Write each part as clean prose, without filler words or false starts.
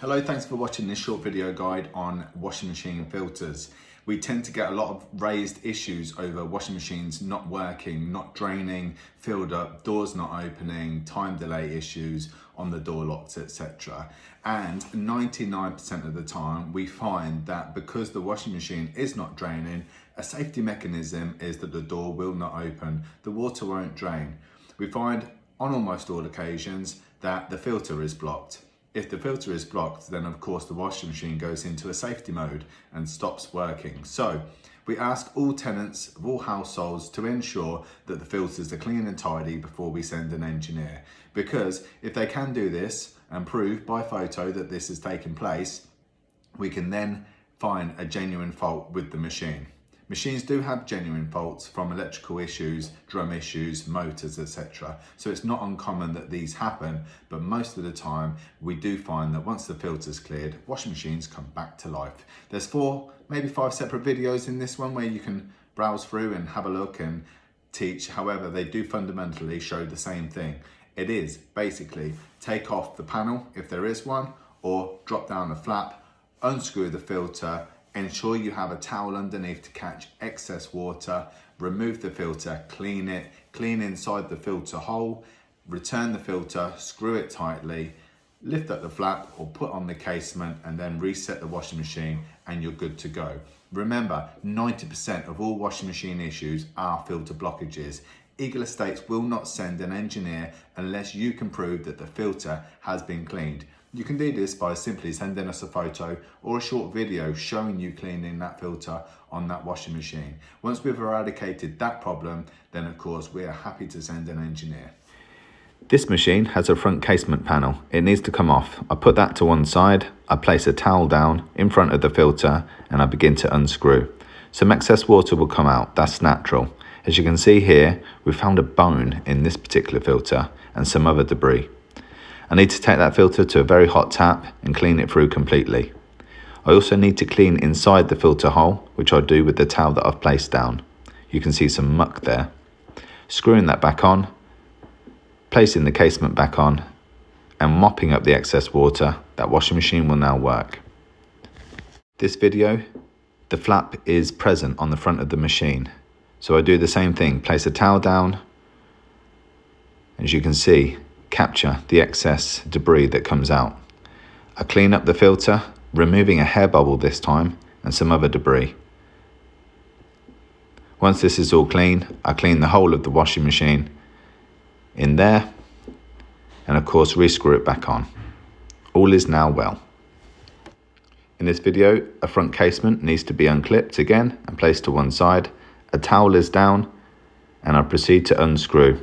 Hello, thanks for watching this short video guide on washing machine filters. We tend to get a lot of raised issues over washing machines not working, not draining, filled up, doors not opening, time delay issues on the door locks, etc. And 99% of the time we find that because the washing machine is not draining, a safety mechanism is that the door will not open, the water won't drain. We find on almost all occasions that the filter is blocked. If the filter is blocked, then of course the washing machine goes into a safety mode and stops working. So we ask all tenants of all households to ensure that the filters are clean and tidy before we send an engineer. Because if they can do this and prove by photo that this has taken place, we can then find a genuine fault with the machine. Machines do have genuine faults from electrical issues, drum issues, motors, etc. So it's not uncommon that these happen, but most of the time we do find that once the filter's cleared, washing machines come back to life. There's 4, maybe 5 separate videos in this one where you can browse through and have a look and teach. However, they do fundamentally show the same thing. It is basically take off the panel if there is one, or drop down the flap, unscrew the filter, ensure you have a towel underneath to catch excess water, remove the filter, clean it, clean inside the filter hole, return the filter, screw it tightly, lift up the flap or put on the casement and then reset the washing machine and you're good to go. Remember, 90% of all washing machine issues are filter blockages. Eagle Estates will not send an engineer unless you can prove that the filter has been cleaned. You can do this by simply sending us a photo or a short video showing you cleaning that filter on that washing machine. Once we've eradicated that problem, then of course we are happy to send an engineer. This machine has a front casement panel. It needs to come off. I put that to one side, I place a towel down in front of the filter and I begin to unscrew. Some excess water will come out, that's natural. As you can see here, we found a bone in this particular filter and some other debris. I need to take that filter to a very hot tap and clean it through completely. I also need to clean inside the filter hole, which I do with the towel that I've placed down. You can see some muck there. Screwing that back on, placing the casement back on, and mopping up the excess water, that washing machine will now work. This video, the flap is present on the front of the machine. So I do the same thing, place a towel down, as you can see, capture the excess debris that comes out. I clean up the filter, removing a hair bubble this time and some other debris. Once this is all clean, I clean the whole of the washing machine in there and of course re-screw it back on. All is now well. In this video, a front casement needs to be unclipped again and placed to one side. A towel is down and I proceed to unscrew.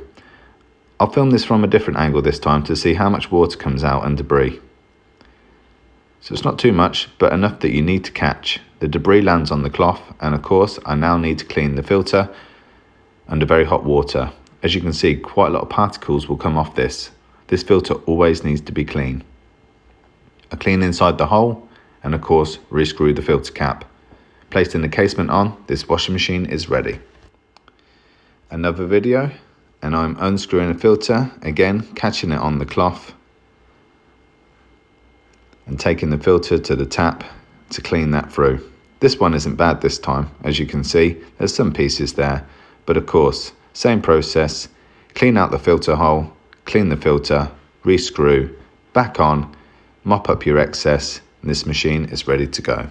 I'll film this from a different angle this time to see how much water comes out and debris. So it's not too much, but enough that you need to catch. The debris lands on the cloth and of course I now need to clean the filter under very hot water. As you can see, quite a lot of particles will come off this. This filter always needs to be clean. I clean inside the hole and of course re-screw the filter cap. Placing the casement on, this washing machine is ready. Another video. And I'm unscrewing a filter, again catching it on the cloth and taking the filter to the tap to clean that through. This one isn't bad this time, as you can see, there's some pieces there, but of course, same process, clean out the filter hole, clean the filter, re-screw, back on, mop up your excess, and this machine is ready to go.